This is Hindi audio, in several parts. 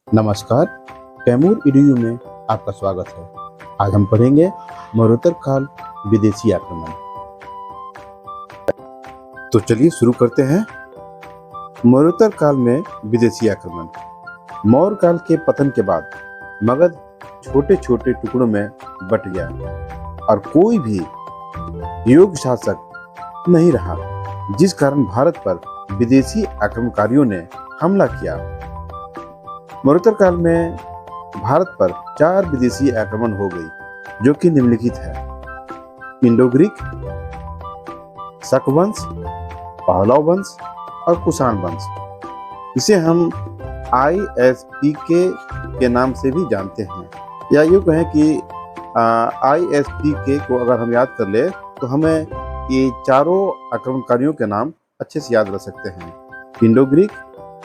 नमस्कार, तैमूर ईडीयू में आपका स्वागत है। आज हम पढ़ेंगे मरुत्तर काल विदेशी आक्रमण। तो चलिए शुरू करते हैं। मरुत्तर काल में विदेशी आक्रमण। मौर्य काल के पतन के बाद मगध छोटे छोटे टुकड़ों में बट गया और कोई भी योग्य शासक नहीं रहा, जिस कारण भारत पर विदेशी आक्रमणकारियों ने हमला किया। मरुत्तर काल में भारत पर 4 विदेशी आक्रमण हो गई, जो कि निम्नलिखित है: इंडो ग्रीक, शक वंश, पहलव वंश और कुषाण वंश। इसे हम ISPK के नाम से भी जानते हैं, या यूँ कहें कि ISPK को अगर हम याद कर ले तो हमें ये चारों आक्रमणकारियों के नाम अच्छे से याद रख सकते हैं: इंडो ग्रीक,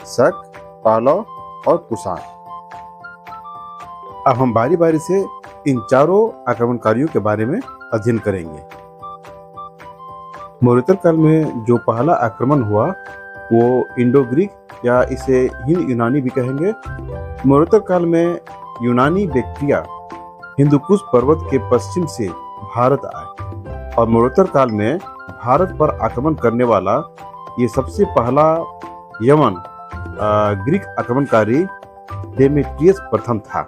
शक, पहलव और कुषाण। अब हम बारी बारी से इन चारों आक्रमणकारियों के बारे में अध्ययन करेंगे। मरुत्तर काल में जो पहला आक्रमण हुआ वो इंडो ग्रीक या इसे हिंद यूनानी भी कहेंगे। मरुत्तर काल में यूनानी बैक्ट्रिया हिंदुकुश पर्वत के पश्चिम से भारत आए और मरुत्तर काल में भारत पर आक्रमण करने वाला ये सबसे पहला यमन ग्रीक आक्रमणकारी डेमेट्रियस प्रथम था।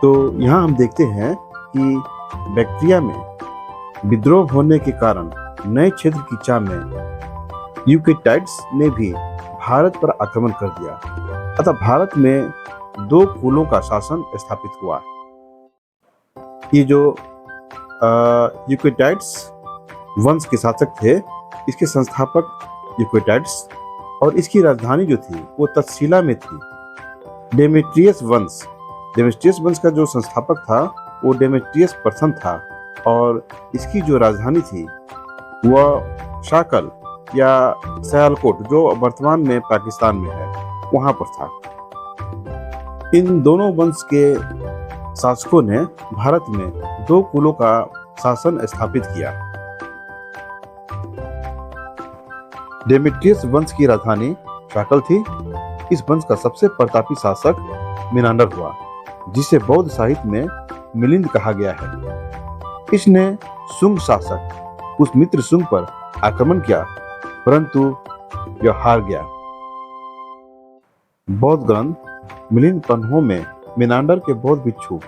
तो यहाँ हम देखते हैं कि बैक्ट्रिया में विद्रोह होने के कारण नए क्षेत्र की चाह में यूक्रेटाइड्स ने भी भारत पर आक्रमण कर दिया। अतः भारत में 2 कुलों का शासन स्थापित हुआ। ये जो यूक्रेटाइड्स वंश के शासक थे, इसके संस्थापक यूक्रेटाइड्स और इसकी राजधानी जो थी वो तक्षशिला में थी। डेमेट्रियस वंश का जो संस्थापक था वो डेमेट्रियस प्रथम था और इसकी जो राजधानी थी वह शाकल या सयालकोट, जो वर्तमान में पाकिस्तान में है, वहां पर था। इन दोनों वंश के शासकों ने भारत में 2 कुलों का शासन स्थापित किया। डेमेट्रियस वंश की राजधानी शाकल थी। इस वंश का सबसे प्रतापी शासक मिनांडर हुआ, जिसे बौद्ध साहित्य में मिलिंद कहा गया है। इसने शुंग शासक पुष्यमित्र शुंग पर आक्रमण किया, परंतु यह हार गया। बौद्ध ग्रंथ मिलिंद पन्हों में मिनांडर के बौद्ध भिक्षु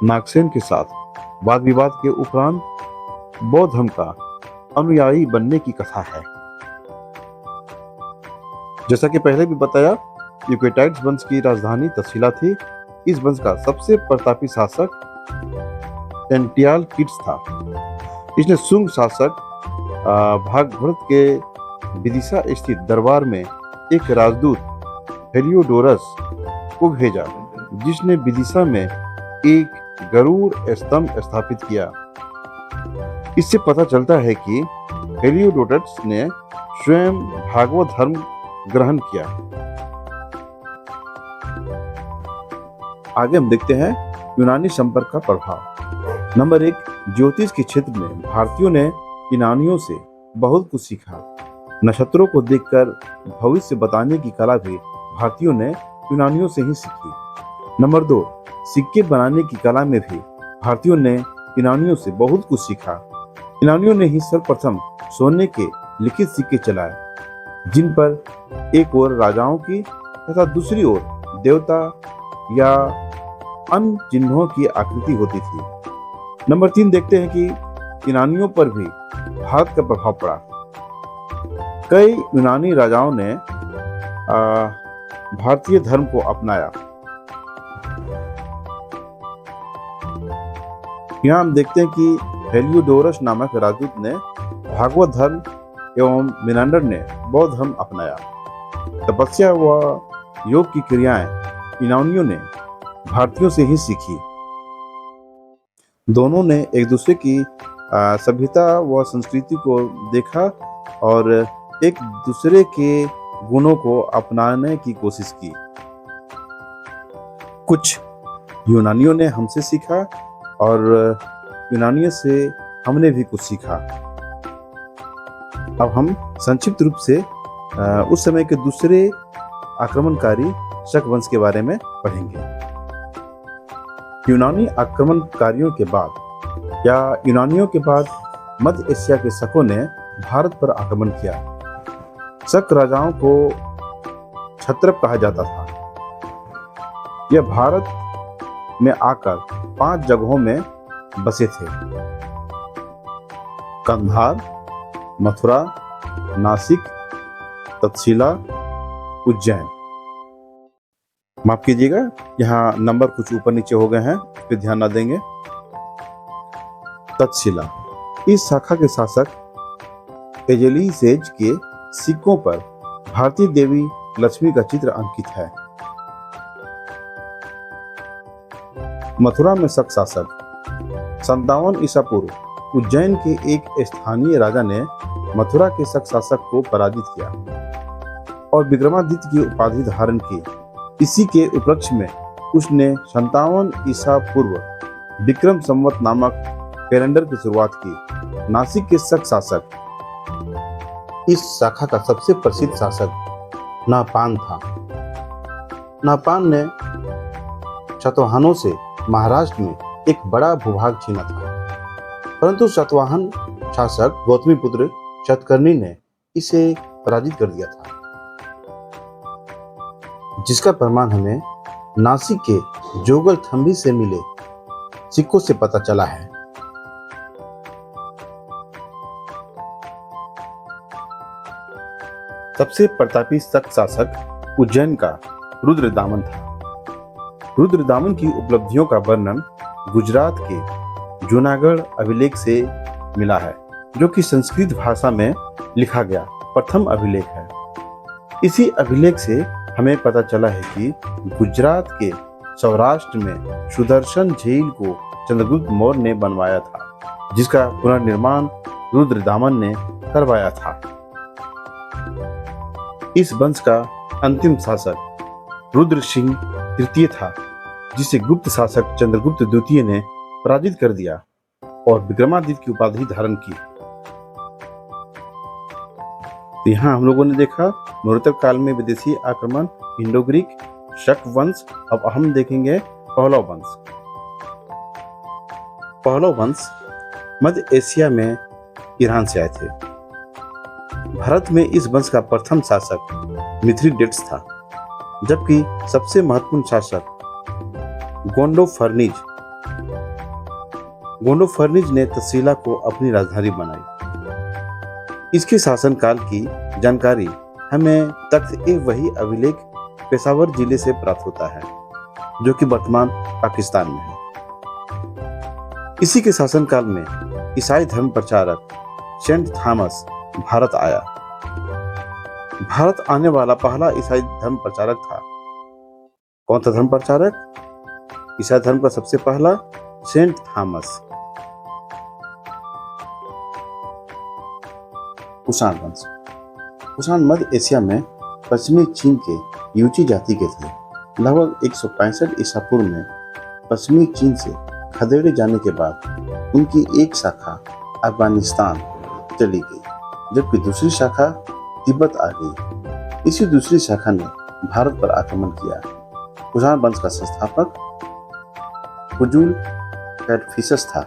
नागसेन के साथ वाद विवाद के उपरांत बौद्ध धर्म का अनुयायी बनने की कथा है। जैसा कि पहले भी बताया, यूक्रेटाइड्स वंश की राजधानी तक्षशिला थी। इस वंश का सबसे प्रतापी शासक एंटियालकिड्स था। इसने शुंग शासक भागभरत के विदिशा स्थित दरबार में एक राजदूत हेलियोडोरस को भेजा, जिसने विदिशा में एक गरुड़ स्तंभ स्थापित किया। इससे पता चलता है कि हेलियोडोरस ने स्वयं भागवत धर्म ग्रहण किया। आगे हम देखते हैं यूनानी संपर्क का प्रभाव। नंबर 1, ज्योतिष के क्षेत्र में भारतीयों ने यूनानियों से बहुत कुछ सीखा। नक्षत्रों को देखकर भविष्य बताने की कला भी भारतीयों ने यूनानियों से ही सीखी। नंबर 2, सिक्के बनाने की कला में भी भारतीयों ने यूनानियों से बहुत कुछ सीखा। यूनानियों ने ही सर्वप्रथम सोने के लिखित सिक्के चलाए, जिन पर एक ओर राजाओं की तथा दूसरी ओर देवता या अन्य चिन्हों की आकृति होती थी। नंबर 3 देखते हैं कि यूनानियों पर भी भारत का प्रभाव पड़ा। कई यूनानी राजाओं ने भारतीय धर्म को अपनाया। यहाँ हम देखते हैं कि हेलियोडोरस नामक राजदूत ने भागवत धर्म एवं मिनांडर ने बौद्ध धर्म अपनाया। तपस्या व योग की क्रियाएं यूनानियों ने भारतीयों से ही सीखी। दोनों ने एक दूसरे की सभ्यता व संस्कृति को देखा और एक दूसरे के गुणों को अपनाने की कोशिश की। कुछ यूनानियों ने हमसे सीखा और यूनानियों से हमने भी कुछ सीखा। अब हम संक्षिप्त रूप से उस समय के दूसरे आक्रमणकारी शक वंश के बारे में पढ़ेंगे। यूनानी आक्रमणकारियों के बाद या यूनानियों के बाद मध्य एशिया के शकों ने भारत पर आक्रमण किया। शक राजाओं को क्षत्रप कहा जाता था। यह भारत में आकर 5 जगहों में बसे थे: कंधार, मथुरा, नासिक, तक्षशिला, उज्जैन। माफ कीजिएगा, यहाँ नंबर कुछ ऊपर नीचे हो गए हैं, इस पे ध्यान ना देंगे। तक्षशिला, इस शाखा के शासक एजेलिसेज के सिक्कों पर भारतीय देवी लक्ष्मी का चित्र अंकित है। मथुरा में शक शासक 57 ईसा पूर्व उज्जैन के एक स्थानीय राजा ने मथुरा के शक शासक को पराजित किया और विक्रमादित्य की उपाधि धारण की। इसी के उपलक्ष्य में उसने 57 ईसा पूर्व विक्रम संवत नामक कैलेंडर की शुरुआत की। नासिक के शक शासक, इस शाखा का सबसे प्रसिद्ध शासक नाहपान था। नाहपान ने सातवाहनों से महाराष्ट्र में एक बड़ा भूभाग छीना था, परंतु सातवाहन शासक गौतमीपुत्र शतकर्णी ने इसे पराजित कर दिया था, जिसका प्रमाण हमें नासिक के जोगल थंबी से मिले सिक्कों से पता चला है। सबसे प्रतापी शक शासक उज्जैन का रुद्रदामन था। रुद्रदामन की उपलब्धियों का वर्णन गुजरात के जूनागढ़ अभिलेख से मिला है, जो कि संस्कृत भाषा में लिखा गया प्रथम अभिलेख है। इसी अभिलेख से हमें पता चला है कि गुजरात के सौराष्ट्र में सुदर्शन झील को चंद्रगुप्त मौर्य ने बनवाया था, जिसका पुनर्निर्माण रुद्रदामन ने करवाया था। इस वंश का अंतिम शासक रुद्र सिंह तृतीय था, जिसे गुप्त शासक चंद्रगुप्त द्वितीय ने पराजित कर दिया और विक्रमादित्य की उपाधि धारण की। तो यहाँ हम लोगों ने देखा नवोत्तर काल में विदेशी आक्रमण, इंडो ग्रीक, शक वंश। अब हम देखेंगे पहलव वंश। पहलव वंश मध्य एशिया में ईरान से आए थे। भारत में इस वंश का प्रथम शासक मिथ्रिडेट्स था, जबकि सबसे महत्वपूर्ण शासक गोंडोफर्निज ने तक्षशिला को अपनी राजधानी बनाई। इसके शासनकाल की जानकारी हमें तख्त-ए-वही अभिलेख पेशावर जिले से प्राप्त होता है, जो कि वर्तमान पाकिस्तान में है। इसी के शासनकाल में ईसाई धर्म प्रचारक सेंट थॉमस भारत आया। भारत आने वाला पहला ईसाई धर्म प्रचारक था। कौन था धर्म प्रचारक? ईसाई धर्म का सबसे पहला सेंट थॉमस। कुषाण वंश। कुषाण मध्य एशिया में पश्चिमी चीन के यूची जाति के थे। लगभग 165 ईसा पूर्व में पश्चिमी चीन से खदेड़े जाने के बाद उनकी एक शाखा अफगानिस्तान चली गई, जबकि दूसरी शाखा तिब्बत आ गई। इसी दूसरी शाखा ने भारत पर आक्रमण किया। कुषाण वंश का संस्थापक कुजुल कैडफिसस था।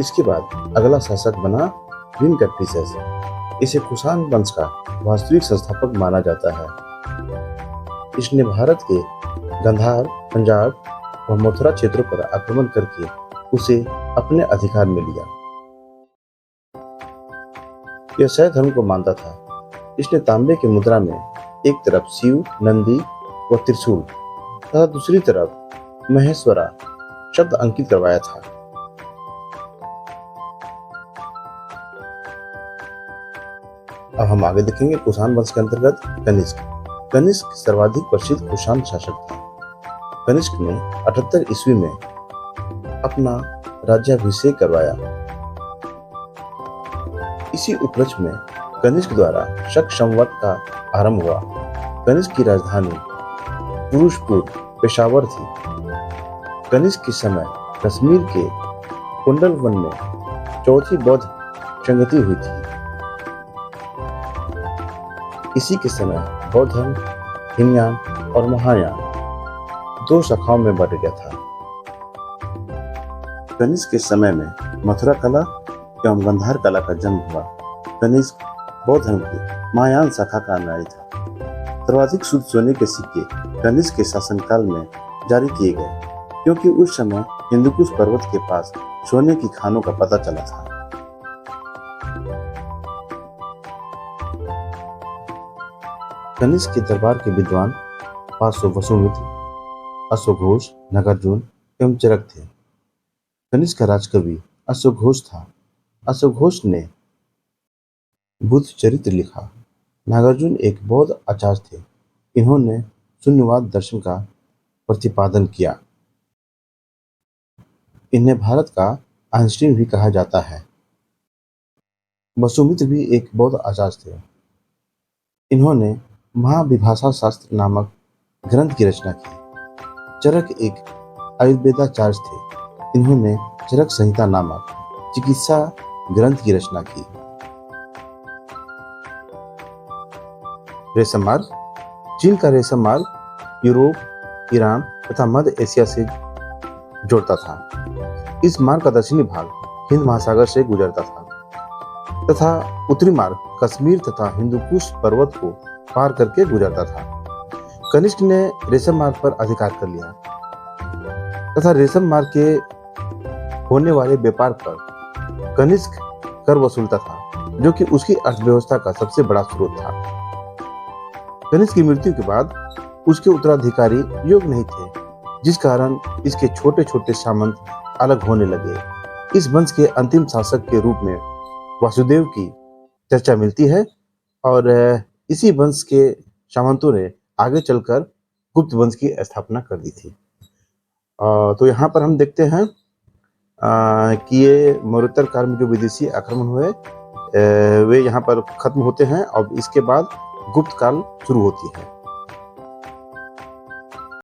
इसके बाद अगला शासक बना विन कैडफिसस। इसे कुषाण वंश का वास्तविक संस्थापक माना जाता है। इसने भारत के गंधार, पंजाब और मथुरा क्षेत्रों पर आक्रमण करके उसे अपने अधिकार में लिया। यह शैव धर्म को मानता था। इसने तांबे की मुद्रा में एक तरफ शिव, नंदी व त्रिशूल तथा दूसरी तरफ महेश्वरा शब्द अंकित करवाया था। अब हम आगे देखेंगे कुषाण वंश के अंतर्गत कनिष्क। कनिष्क सर्वाधिक प्रसिद्ध कुषाण शासक था। कनिष्क ने 78 ईस्वी में अपना राज्याभिषेक करवाया। इसी उपलक्ष्य में कनिष्क द्वारा शक संवत का आरंभ हुआ। कनिष्क की राजधानी पुरुषपुर पेशावर थी। कनिष्क के समय कश्मीर के कुंडल वन में चौथी बौद्ध संगति हुई थी। इसी के समय बौद्ध धर्म हीनयान और महायान दो शाखाओं में बट गया था। कनिष्क के समय में मथुरा कला एवं गंधार कला का जन्म हुआ। कनिष्क बौद्ध धर्म की महायान शाखा का अनुयायी था। सर्वाधिक शुद्ध सोने के सिक्के कनिष्क के शासनकाल में जारी किए गए, क्योंकि उस समय हिंदुकुश पर्वत के पास सोने की खानों का पता चला था। कनिष्क के दरबार के विद्वान पार्श्व वसुमित्र, अश्वघोष, नागार्जुन एवं चरक थे। कनिष्क का राजकवि अश्वघोष था। अश्वघोष ने बुद्ध चरित्र लिखा। नागार्जुन एक बौद्ध आचार्य थे। इन्होंने शून्यवाद दर्शन का प्रतिपादन किया। इन्हें भारत का आइंस्टीन भी कहा जाता है। वसुमित्र भी एक बौद्ध आचार्य थे। इन्होंने महाविभाषा शास्त्र नामक ग्रंथ की रचना की। चरक एक आयुर्वेदाचार्य थे। इन्होंने चरक संहिता नामक चिकित्सा ग्रंथ की रचना की। रेशम मार्ग। चीन का रेशम मार्ग यूरोप, ईरान तथा मध्य एशिया से जोड़ता था। इस मार्ग का दक्षिणी भाग हिंद महासागर से गुजरता था तथा उत्तरी मार्ग कश्मीर तथा हिंदुकुश पर्वत को पार करके गुजरता था। कनिष्क ने रेशम मार्ग पर अधिकार कर लिया तथा रेशम मार्ग के होने वाले व्यापार पर कनिष्क कर वसूलता था, जो कि उसकी अर्थव्यवस्था का सबसे बड़ा स्रोत था। कनिष्क की मृत्यु के बाद उसके उत्तराधिकारी योग्य नहीं थे, जिस कारण इसके छोटे छोटे सामंत अलग होने लगे। इस वंश के अंतिम शासक के रूप में वासुदेव की चर्चा मिलती है और इसी वंश के सामंतों ने आगे चलकर गुप्त वंश की स्थापना कर दी थी। तो यहाँ पर हम देखते हैं कि ये मौर्योत्तर काल में जो विदेशी आक्रमण हुए वे यहाँ पर खत्म होते हैं और इसके बाद गुप्त काल शुरू होती है।